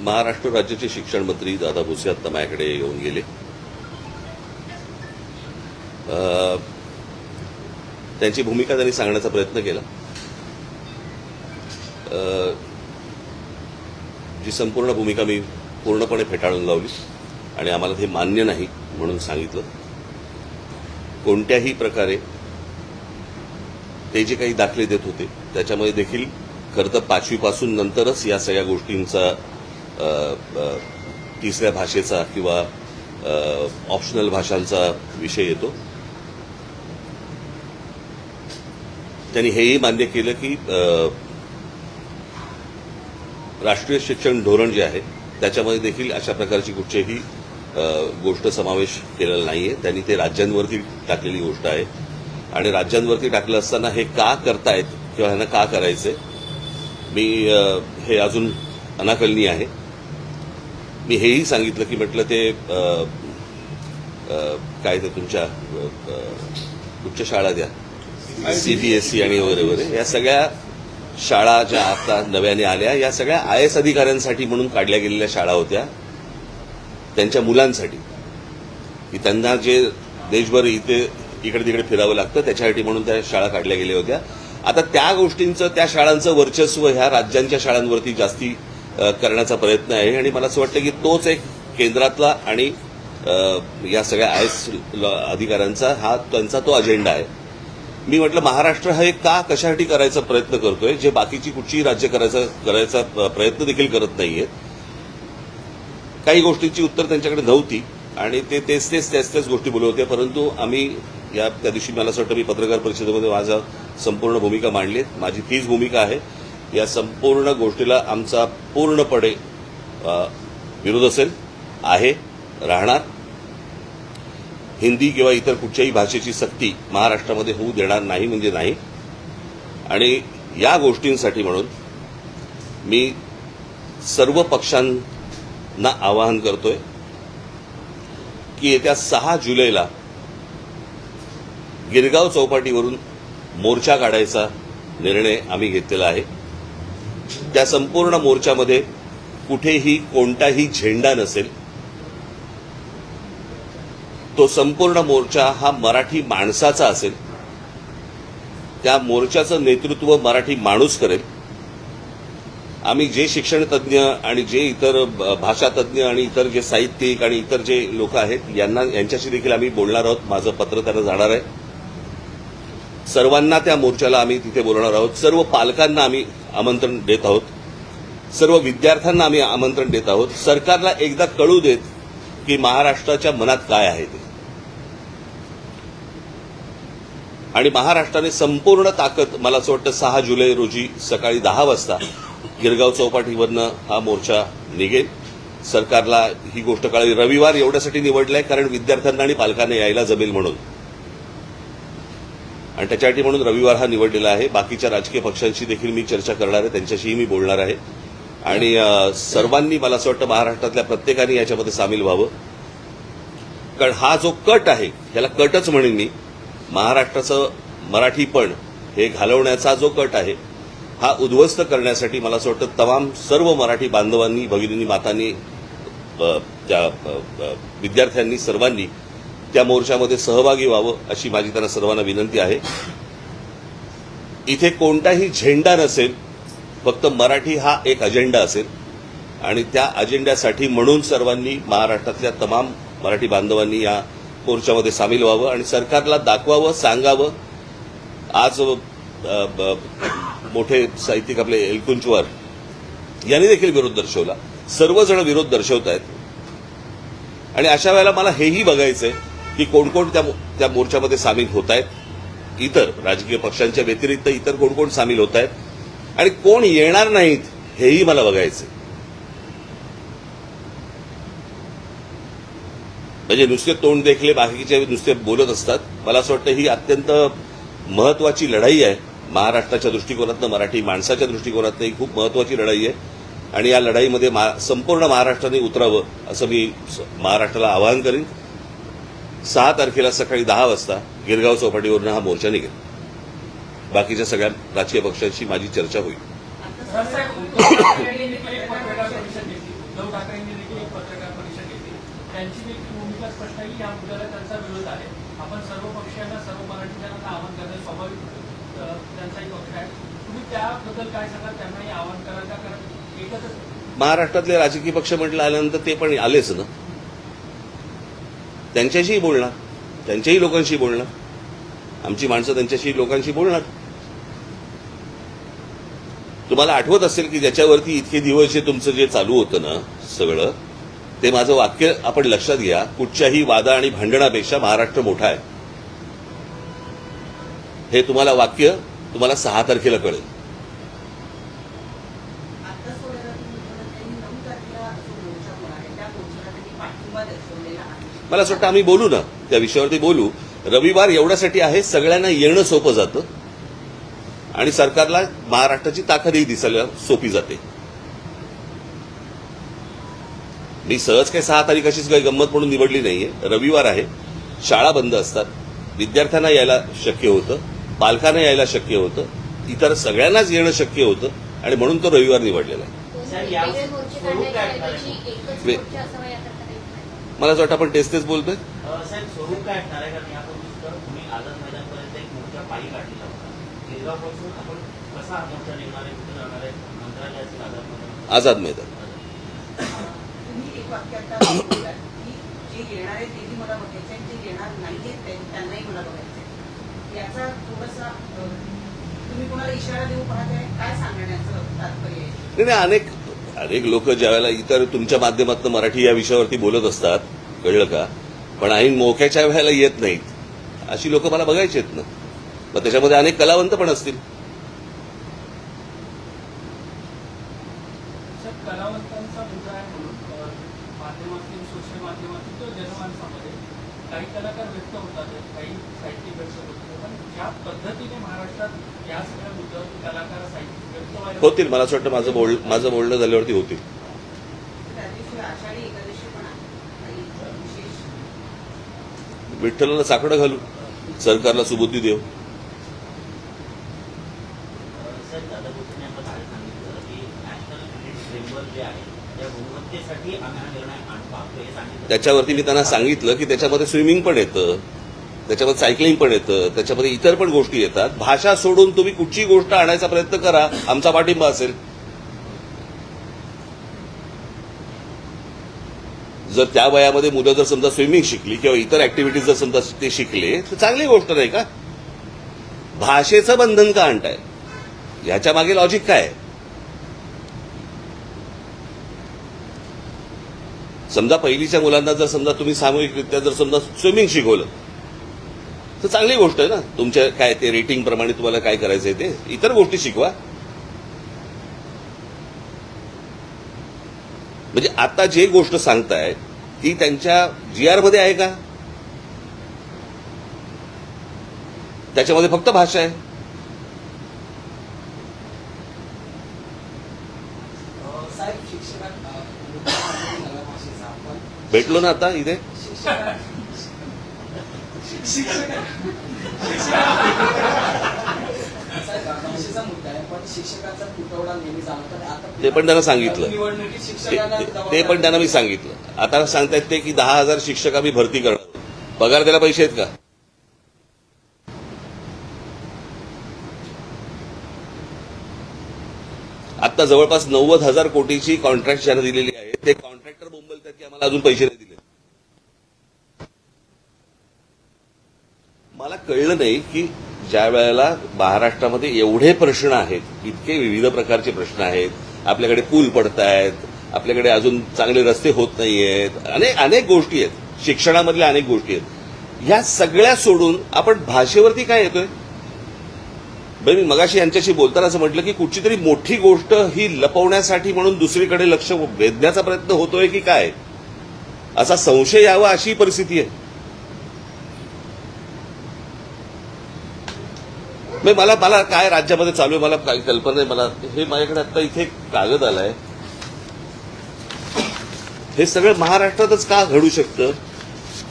महाराष्ट्र राज्याचे शिक्षण मंत्री दादा भुसे आता माझ्याकडे येऊन गेले. त्यांची भूमिका त्यांनी सांगण्याचा प्रयत्न केला. जी संपूर्ण भूमिका मी पूर्णपणे फेटाळून लावली आणि आम्हाला ते मान्य नाही म्हणून सांगितलं. कोणत्याही प्रकारे ते जे काही दाखले देत होते त्याच्यामध्ये देखील खरं तर 5वी पासून नंतरच या सगळ्या गोष्टींचा तिसऱ्या भाषेचा किंवा ऑप्शनल भाषांचा विषय येतो. त्यांनी हेही मान्य केलं की राष्ट्रीय शिक्षण धोरण जे आहे त्याच्यामध्ये देखील अशा प्रकारची कुठचीही गोष्ट समावेश केलेला नाहीये. त्यांनी ते राज्यांवरती टाकलेली गोष्ट आहे आणि राज्यांवरती टाकलं असताना हे का करतायत किंवा ह्यांना का करायचंय हे अजून अनाकलनीय आहे. मी हेही सांगितलं की म्हटलं ते काय ते तुमच्या उच्च शाळा द्या सीबीएसई आणि वगैरे वगैरे या सगळ्या शाळा ज्या आता नव्याने आल्या या सगळ्या IAS अधिकाऱ्यांसाठी म्हणून काढल्या गेलेल्या शाळा होत्या. त्यांच्या मुलांसाठी की त्यांना जे देशभर इकडे तिकडे फिरावं लागतं त्याच्यासाठी म्हणून त्या शाळा काढल्या गेल्या होत्या. आता त्या गोष्टींचं त्या शाळांचं वर्चस्व ह्या राज्यांच्या शाळांवरती जास्ती करण्याचा प्रयत्न आहे आणि मला असं वाटतं की तोच एक केंद्रातला आणि या सगळ्या IAS अधिकाऱ्यांचा हा त्यांचा तो अजेंडा आहे. मी म्हटलं महाराष्ट्र हे का कशासाठी करायचा प्रयत्न करतोय जे बाकीची कुठचीही राज्य करायचा प्रयत्न देखील करत नाहीयेत. काही गोष्टींची उत्तर त्यांच्याकडे नव्हती आणि ते त्याच गोष्टी बोलत होते. परंतु आम्ही त्या दिवशी मला असं वाटतं मी पत्रकार परिषदेमध्ये माझा संपूर्ण भूमिका मांडली. माझी तीच भूमिका आहे. या संपूर्ण गोष्टीला आमचा पूर्णपणे विरोध असेल आहे राहणार. हिंदी किंवा इतर कुठच्याही भाषेची सक्ती महाराष्ट्रामध्ये होऊ देणार नाही म्हणजे नाही. आणि या गोष्टींसाठी म्हणून मी सर्व पक्षांना आवाहन करतोय की येत्या 6 जुलैला गिरगाव चौपाटीवरून मोर्चा काढायचा निर्णय आम्ही घेतलेला आहे. त्या संपूर्ण मोर्चामध्ये कुठेही कोणताही झेंडा नसेल. तो संपूर्ण मोर्चा हा मराठी माणसाचा असेल. त्या मोर्चाचं नेतृत्व मराठी माणूस करेल. आम्ही जे शिक्षण तज्ज्ञ आणि जे इतर भाषा तज्ज्ञ आणि इतर जे साहित्यिक आणि इतर जे लोक आहेत यांच्याशी देखील आम्ही बोलणार आहोत. माझं पत्र त्यांना जाणार आहे. सर्वांना त्या मोर्चाला आम्ही तिथे बोलवणार आहोत. सर्व पालकांना आम्ही आमंत्रण देत आहोत. सर्व विद्यार्थ्यांना आम्ही आमंत्रण देत आहोत. सरकारला एकदा कळू देत की महाराष्ट्राच्या मनात काय आहे ते. आणि महाराष्ट्राने संपूर्ण ताकद मला असं वाटतं 6 जुलै रोजी सकाळी 10 वाजता गिरगाव चौपाटीवरनं हा मोर्चा निघेल. सरकारला ही गोष्ट कळावी. रविवार एवढ्यासाठी निवडलाय कारण विद्यार्थ्यांना आणि पालकांना यायला जमेल म्हणून आणि त्याच्यासाठी म्हणून रविवार हा निवडलेला आहे. बाकीच्या राजकीय पक्षांशी देखील मी चर्चा करणार आहे. त्यांच्याशीही मी बोलणार आहे आणि सर्वांनी मला असं वाटतं महाराष्ट्रातल्या प्रत्येकाने याच्यामध्ये सामील व्हावं. कारण हा जो कट आहे याला कटच म्हणेन मी. महाराष्ट्राचं मराठीपण हे घालवण्याचा जो कट आहे हा उद्ध्वस्त करण्यासाठी मला असं वाटतं तमाम सर्व मराठी बांधवांनी भगिनींनी मातांनी त्या विद्यार्थ्यांनी सर्वांनी त्या मोर्चामध्ये सहभागी व्हावं अशी माझी त्यांना सर्वांना विनंती आहे. इथे कोणताही झेंडा नसेल. फक्त मराठी हा एक अजेंडा असेल आणि त्या अजेंड्यासाठी म्हणून सर्वांनी महाराष्ट्रातल्या तमाम मराठी बांधवांनी या मोर्चामध्ये सामील व्हावं आणि सरकारला दाखवावं सांगावं. आज मोठे साहित्यिक आपले एलकुंचवार यांनी देखील विरोध दर्शवला. सर्वजण विरोध दर्शवत आहेत आणि अशा वेळेला मला हेही बघायचंय की कोण कोण त्या मोर्चामध्ये सामील होत आहेत. इतर राजकीय पक्षांच्या व्यतिरिक्त इतर कोण कोण सामील होत आहेत आणि कोण येणार नाहीत हेही मला बघायचंय. म्हणजे नुसते तोंड देखले बाकीचे नुसते बोलत असतात. मला असं वाटतं ही अत्यंत महत्वाची लढाई आहे. महाराष्ट्राच्या दृष्टिकोनातनं मराठी माणसाच्या दृष्टिकोनातनं ही खूप महत्वाची लढाई आहे आणि या लढाईमध्ये संपूर्ण महाराष्ट्राने उतरावं असं मी महाराष्ट्राला आवाहन करीन. 6 तारखेला सकाळी 10 वाजता गिरगाव चौपाटीवरून हा मोर्चा निघेल. बाकीच्या सगळ्या राजकीय पक्षांशी माझी चर्चा होईल. उद्धव ठाकरेंनी देखील एक पत्रकार परिषद घेतली. त्यांची देखील भूमिका स्पष्ट आहे की या मुद्द्याला त्यांचा विरोध आहे. आपण सर्व पक्षीयांना, सर्व मराठी जनांना आवाहन करणं स्वाभाविक त्यांचाही पक्ष आहे. तुम्ही त्याबद्दल काय सांगाल? त्यांनाही आवाहन कराल का? कारण एकच महाराष्ट्रातले राजकीय पक्ष म्हटलं आल्यानंतर ते पण आलेच ना, त्यांच्याशीही बोलणार, त्यांच्याही लोकांशी बोलणार, आमची माणसं त्यांच्याशी लोकांशी बोलणार. तुम्हाला आठवत असेल की ज्याच्यावरती इतके दिवस जे तुमचं जे चालू होतं ना सगळं, ते माझं वाक्य आपण लक्षात घ्या, कुठच्याही वादा आणि भांडणापेक्षा महाराष्ट्र मोठा आहे. हे तुम्हाला वाक्य तुम्हाला 6 तारखेला कळेल. मला असं वाटतं आम्ही बोलू ना, त्या विषयावरती बोलू. रविवार एवढ्यासाठी आहे, सगळ्यांना येणं सोपं जातं आणि सरकारला महाराष्ट्राची ताकदही दिसायला सोपी जाते. मी सहज काही 6 तारीख अशीच काही गंमत म्हणून निवडली नाहीये. रविवार आहे, शाळा बंद असतात, विद्यार्थ्यांना यायला शक्य होतं, पालकांना यायला शक्य होतं, इतर सगळ्यांनाच येणं शक्य होतं आणि म्हणून तो रविवार निवडलेला आहे. मला असं वाटतं आपण तेच बोलतोय. साहेब, स्वरूप काय असणार आहे? कारण यापूर्वी सुद्धा तुम्ही आझाद मैदानपर्यंत एक मोर्चा पायी काढलेला होता. गिरगावपासून आपण कसा हा मोर्चा निघणार आहे, कुठे जाणार आहे? मंत्रालय असेल, आझाद मैदान. आझाद मैदान. तुम्ही एक वाक्य आता बोललात की जे येणार आहे तेही मला बघायचं आहे, जे येणार नाहीये त्यांनाही मला बघायचं आहे. याचा थोडासा तुम्ही कोणाला इशारा देऊ पाहताय? काय सांगण्याचं तात्पर्य आहे? नाही, अनेक लोक ज्यावेळेला इतर तुमच्या माध्यमातून मराठी या विषयावरती बोलत असतात, कळलं का, पण ऐन मोक्याच्या वेळेला येत नाहीत, अशी लोक मला बघायची आहेत ना. मग त्याच्यामध्ये अनेक कलावंत पण असतील. कलावंतांचा मुद्दा आहे म्हणून माध्यमातून, सोशल माध्यमातून किंवा जनमानसामध्ये काही कलाकार व्यक्त होतात, काही साहित्यिक व्यक्त होतात. पण ज्या पद्धतीने महाराष्ट्रात या सगळ्या मुद्द्यावरती कलाकार, साहित्यिक व्यक्त व्हायला होतील. मला असं वाटतं माझं बोलणं झाल्यावरती होतील. त्या दिवशी आषाढी एकादशी पण आहे, काही विशेष विठ्ठलाला साकडं घालू, सरकारला सुबुद्धी देऊ. साहेब, दादा भोसले आपण काल सांगितलं की नॅशनल क्रेडिट फ्रेमवर्क जे आहे त्या गुणवत्तेसाठी आम्ही हा निर्णय पाहतो हे सांगितलं. त्याच्यावरती मी त्यांना सांगितलं की त्याच्यामध्ये स्विमिंग पण येतं, त्याच्यामध्ये सायकलिंग पण येतं, त्याच्यामध्ये इतर पण गोष्टी येतात. भाषा सोडून तुम्ही कुठची गोष्ट आणायचा प्रयत्न करा, आमचा पाठिंबा असेल. जर त्या वयामध्ये मुलं जर समजा स्विमिंग शिकली किंवा इतर ऍक्टिव्हिटीज जर समजा ते शिकले तर चांगली गोष्ट नाही का? भाषेचं बंधन का आणताय? ह्याच्या मागे लॉजिक काय आहे? समजा पहिलीच्या मुलांना जर समजा तुम्ही सामूहिकरित्या जर समजा स्विमिंग शिकवलं तर चांगली गोष्ट आहे ना. तुमच्या काय ते रेटिंग प्रमाणे तुम्हाला काय करायचंय ते इतर गोष्टी शिकवा. म्हणजे आता जे गोष्ट सांगताय ती त्यांच्या GR मध्ये आहे का? त्याच्यामध्ये फक्त भाषा आहे. साहेब, शिक्षकांना भेटलो ना आता इथे. भाषेचा मुद्दा आहे, पण शिक्षकांचा तुटवडा नेहमी जाणवतो. आता ते पण त्यांना सांगितलं. निवडणुकीत शिक्षकांना ते पण त्यांना मी सांगितलं. आता सांगतायत ते की 10,000 शिक्षक आम्ही भरती करणार. पगार द्यायला पैसे आहेत का? आता जवळपास 90,000 कोटीची कॉन्ट्रॅक्ट ज्यांना दिलेली आहे ते कॉन्ट्रॅक्टर बोंबलतात की आम्हाला अजून पैसे नाही दिले. मला कळलं नाही की ज्या वेळेला महाराष्ट्रामध्ये एवढे प्रश्न आहेत, इतके विविध प्रकारचे प्रश्न आहेत, आपल्याकडे पूल पडतायत, आपल्याकडे अजून चांगले रस्ते होत नाहीयेत, अनेक गोष्टी आहेत, शिक्षणामधल्या अनेक गोष्टी आहेत, ह्या सगळ्या सोडून आपण भाषेवरती काय येतोय? मी मगाशी यांच्याशी बोलताना असं म्हटलं की कुठची तरी मोठी गोष्ट ही लपवण्यासाठी म्हणून दुसरीकडे लक्ष वेधण्याचा प्रयत्न होतोय की काय, असा संशय यावा अशी परिस्थिती आहे. मला काय राज्यामध्ये चालू आहे मला काही कल्पना नाही. मला हे माझ्याकडे आता इथे एक कागद आलाय. हे सगळं महाराष्ट्रातच का घडू शकतं?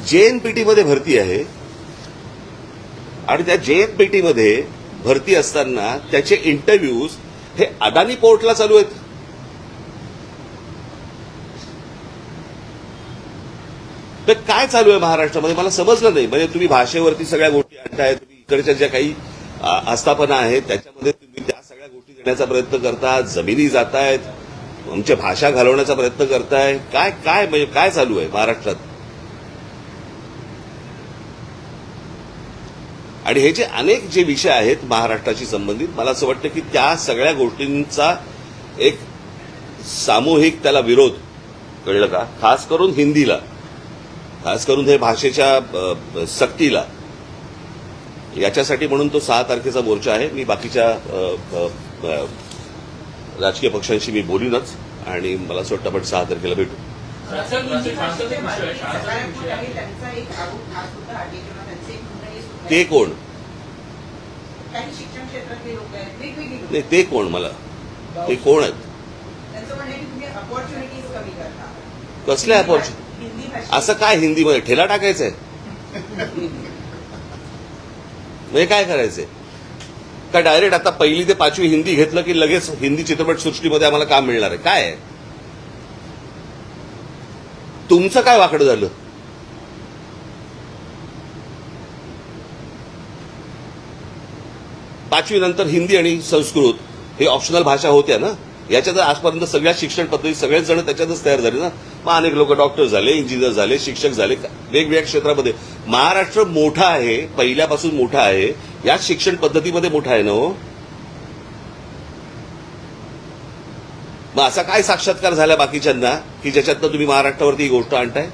JNPT मध्ये भरती आहे आणि त्या JNPT मध्ये भरती असताना त्याचे इंटरव्ह्यूज हे अदानी पोर्टला चालू आहेत. तर काय चालू आहे महाराष्ट्रामध्ये मला समजलं नाही. म्हणजे तुम्ही भाषेवरती सगळ्या गोष्टी आणताय, तुम्ही इकडच्या ज्या काही आस्थापना आहेत त्याच्यामध्ये तुम्ही त्या सगळ्या गोष्टी देण्याचा प्रयत्न करता, जमिनी जातायत, आमच्या भाषा घालवण्याचा प्रयत्न करताय. काय काय म्हणजे काय चालू आहे महाराष्ट्रात? आणि हे जे अनेक जे विषय आहेत महाराष्ट्राशी संबंधित, मला असं वाटतं की त्या सगळ्या गोष्टींचा एक सामूहिक त्याला विरोध, कळलं का, खास करून हिंदीला, खास करून हे भाषेच्या सक्तीला, याच्यासाठी म्हणून तो 6 तारखेचा मोर्चा आहे. मी बाकीच्या राजकीय पक्षांशी मी बोलीनच आणि मला असं वाटतं आपण 6 तारखेला भेटू. शासकीय भाषेचा विषय आहे. त्यांचा एक आरोप हा सुद्धा आहे किंवा त्यांचे एक म्हणणे सुद्धा ते आहे. कोण? काही शिक्षण क्षेत्रातले लोक आहेत, वेगवेगळी लोक. नाही, ते कोण? मला ते कोण आहेत? त्यांचं म्हणणं आहे की तुम्ही अपॉर्च्युनिटीज कमी करता. कसल्या अपॉर्च्युनिटी? हिंदी भाषा असं काय हिंदीमध्ये ठेला टाकायचंय? म्हणजे काय करायचंय? का डायरेक्ट आता 1ली ते 5वी हिंदी घेतलं की लगेच हिंदी चित्रपट सृष्टीमध्ये आम्हाला काम मिळणार आहे? काय आहे तुमचं? काय वाकडं झालं? पाचवी नंतर हिंदी आणि संस्कृत हे ऑप्शनल भाषा होत्या ना. याच्यात आजपर्यंत सगळ्या शिक्षण पद्धती सगळेच जण त्याच्यातच तयार झाले ना. मग अनेक लोक डॉक्टर झाले, इंजिनियर झाले, शिक्षक झाले, वेगवेगळ्या क्षेत्रामध्ये. महाराष्ट्र मोठा आहे, पहिल्यापासून मोठा आहे, याच शिक्षण पद्धतीमध्ये मोठा आहे ना हो. मग असा काय साक्षात्कार झाला बाकीच्यांना की ज्याच्यातनं तुम्ही महाराष्ट्रावरती ही गोष्ट आणताय?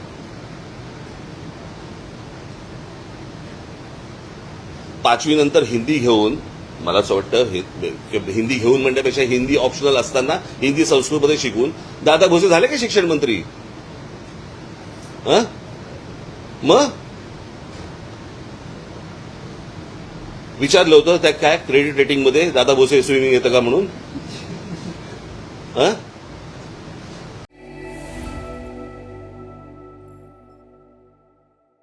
पाचवी नंतर हिंदी घेऊन, मला असं वाटतं हिंदी घेऊन म्हणण्यापेक्षा हिंदी ऑप्शनल असताना हिंदी संस्कृतमध्ये शिकून दादा भुसे झाले का शिक्षण मंत्री? मग विचारलं होतं त्या काय क्रेडिट रेटिंगमध्ये दादा भुसे स्विमिंग येतं का म्हणून?